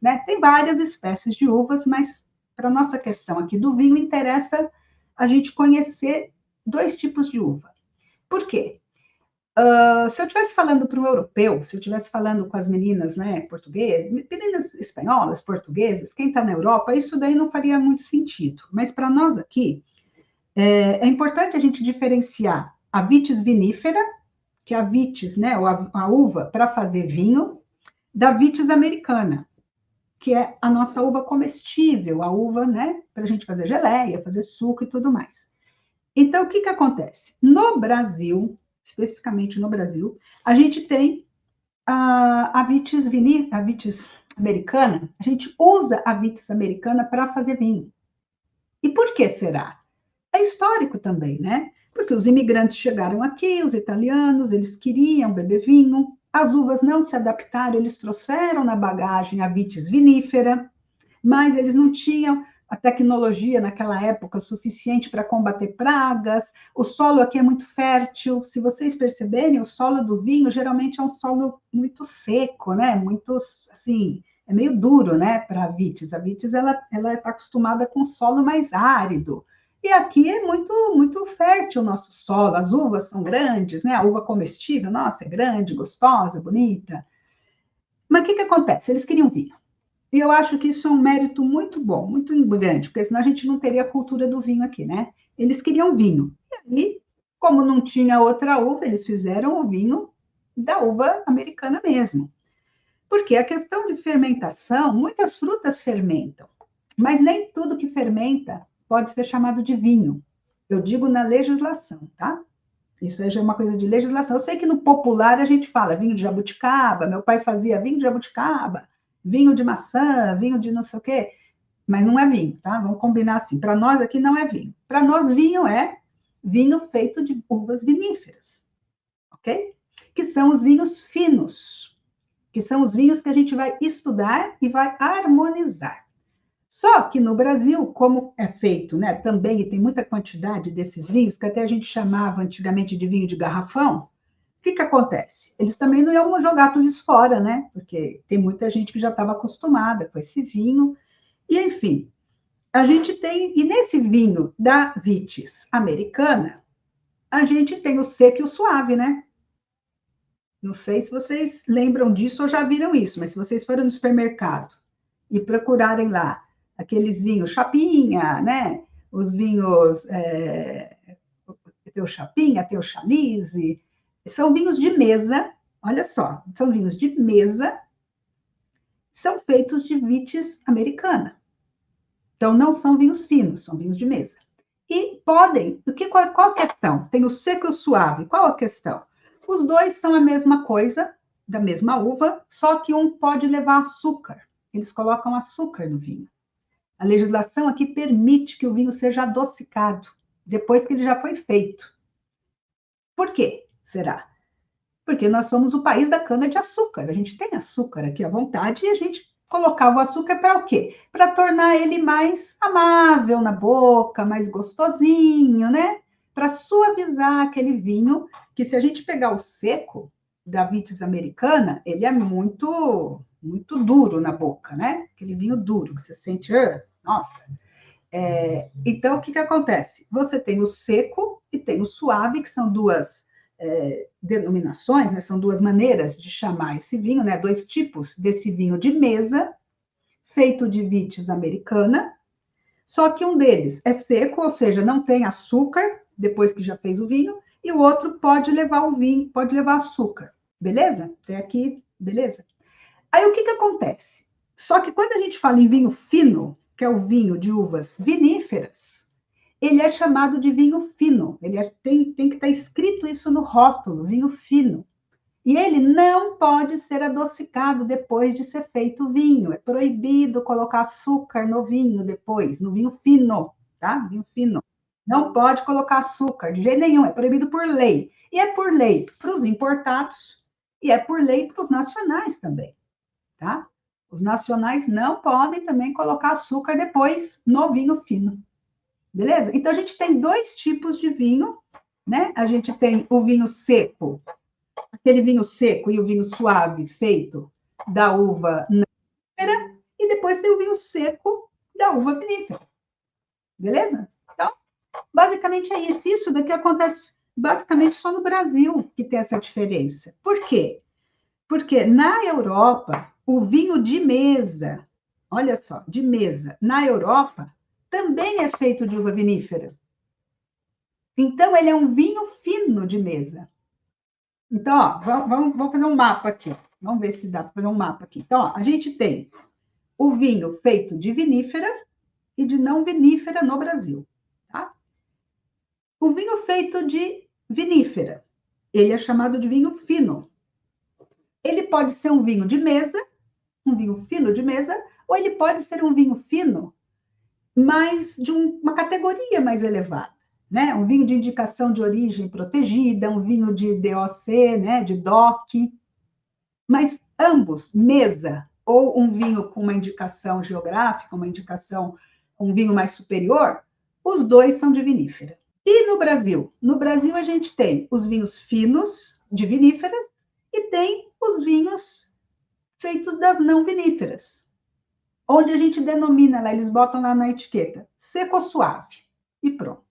né? Tem várias espécies de uvas, mas para nossa questão aqui do vinho, interessa a gente conhecer dois tipos de uva. Por quê? Se eu estivesse falando para um europeu, se eu estivesse falando com as meninas, né, portuguesas, meninas espanholas, portuguesas, quem está na Europa, isso daí não faria muito sentido. Mas para nós aqui, é importante a gente diferenciar a vitis vinífera, que é a vitis, né, ou a uva para fazer vinho, da vitis americana, que é a nossa uva comestível, a uva, né, para a gente fazer geleia, fazer suco e tudo mais. Então, o que que acontece? No Brasil, especificamente no Brasil, a gente tem a vitis americana, a gente usa a vitis americana para fazer vinho. E por que será? É histórico também, né? Porque os imigrantes chegaram aqui, os italianos, eles queriam beber vinho, as uvas não se adaptaram, eles trouxeram na bagagem a vitis vinífera, mas eles não tinham a tecnologia naquela época suficiente para combater pragas. O solo aqui é muito fértil. Se vocês perceberem, o solo do vinho geralmente é um solo muito seco, né? Muito assim, é meio duro, né? Para a vitis. A vitis ela está acostumada com solo mais árido. E aqui é muito fértil o nosso solo. As uvas são grandes, né? A uva comestível, nossa, é grande, gostosa, bonita. Mas o que acontece? Eles queriam vinho. E eu acho que isso é um mérito muito bom, muito grande, porque senão a gente não teria a cultura do vinho aqui, né? Eles queriam vinho. E aí, como não tinha outra uva, eles fizeram o vinho da uva americana mesmo. Porque a questão de fermentação, muitas frutas fermentam, mas nem tudo que fermenta pode ser chamado de vinho. Eu digo na legislação, tá? Isso aí já é uma coisa de legislação. Eu sei que no popular a gente fala vinho de jabuticaba, meu pai fazia vinho de jabuticaba, vinho de maçã, vinho de não sei o quê, mas não é vinho, tá? Vamos combinar assim. Para nós aqui não é vinho. Para nós, vinho é vinho feito de uvas viníferas, ok? Que são os vinhos finos, que são os vinhos que a gente vai estudar e vai harmonizar. Só que no Brasil, como é feito, né, também, e tem muita quantidade desses vinhos, que até a gente chamava antigamente de vinho de garrafão, o que acontece? Eles também não iam jogar tudo isso fora, né? Porque tem muita gente que já estava acostumada com esse vinho. E, enfim, a gente tem... E nesse vinho da vitis americana, a gente tem o seco e o suave, né? Não sei se vocês lembram disso ou já viram isso, mas se vocês forem no supermercado e procurarem lá aqueles vinhos chapinha, né? Os vinhos... tem o chapinha, tem o chalice, são vinhos de mesa, olha só, são vinhos de mesa, são feitos de vitis americana. Então, não são vinhos finos, são vinhos de mesa. E podem, qual a questão? Tem o seco e o suave, qual a questão? Os dois são a mesma coisa, da mesma uva, só que um pode levar açúcar. Eles colocam açúcar no vinho. A legislação aqui permite que o vinho seja adocicado, depois que ele já foi feito. Por quê? Será? Porque nós somos o país da cana-de-açúcar. A gente tem açúcar aqui à vontade e a gente colocava o açúcar para o quê? Para tornar ele mais amável na boca, mais gostosinho, né? Para suavizar aquele vinho, que se a gente pegar o seco da vitis americana, ele é muito duro na boca, né? Aquele vinho duro, que você sente, nossa. Então, o que acontece? Você tem o seco e tem o suave, que são duas denominações, né? São duas maneiras de chamar esse vinho, né? Dois tipos desse vinho de mesa, feito de vitis americana, só que um deles é seco, ou seja, não tem açúcar, depois que já fez o vinho, e o outro pode levar o vinho, pode levar açúcar, beleza? Até aqui, beleza? Aí o que acontece? Só que quando a gente fala em vinho fino, que é o vinho de uvas viníferas, ele é chamado de vinho fino. Tem que estar escrito isso no rótulo, vinho fino. E ele não pode ser adocicado depois de ser feito o vinho. É proibido colocar açúcar no vinho depois, no vinho fino, tá? Vinho fino. Não pode colocar açúcar, de jeito nenhum, é proibido por lei. E é por lei para os importados e é por lei para os nacionais também, tá? Os nacionais não podem também colocar açúcar depois no vinho fino. Beleza? Então, a gente tem dois tipos de vinho, né? A gente tem o vinho seco, aquele vinho seco e o vinho suave feito da uva nífera, depois tem o vinho seco da uva vinífera. Beleza? Então, basicamente é isso. Isso daqui acontece basicamente só no Brasil que tem essa diferença. Por quê? Porque na Europa, o vinho de mesa, olha só, de mesa, na Europa, também é feito de uva vinífera. Então, ele é um vinho fino de mesa. Então, ó, vamos fazer um mapa aqui. Vamos ver se dá para fazer um mapa aqui. Então, ó, a gente tem o vinho feito de vinífera e de não vinífera no Brasil. Tá? O vinho feito de vinífera, ele é chamado de vinho fino. Ele pode ser um vinho de mesa, um vinho fino de mesa, ou ele pode ser um vinho fino, mas de uma categoria mais elevada, né? Um vinho de indicação de origem protegida, um vinho de DOC, né? De DOC, mas ambos, mesa ou um vinho com uma indicação geográfica, uma indicação, um vinho mais superior, os dois são de vinífera. E no Brasil? No Brasil a gente tem os vinhos finos de viníferas e tem os vinhos feitos das não viníferas, onde a gente denomina lá, eles botam lá na etiqueta, seco ou suave, e pronto.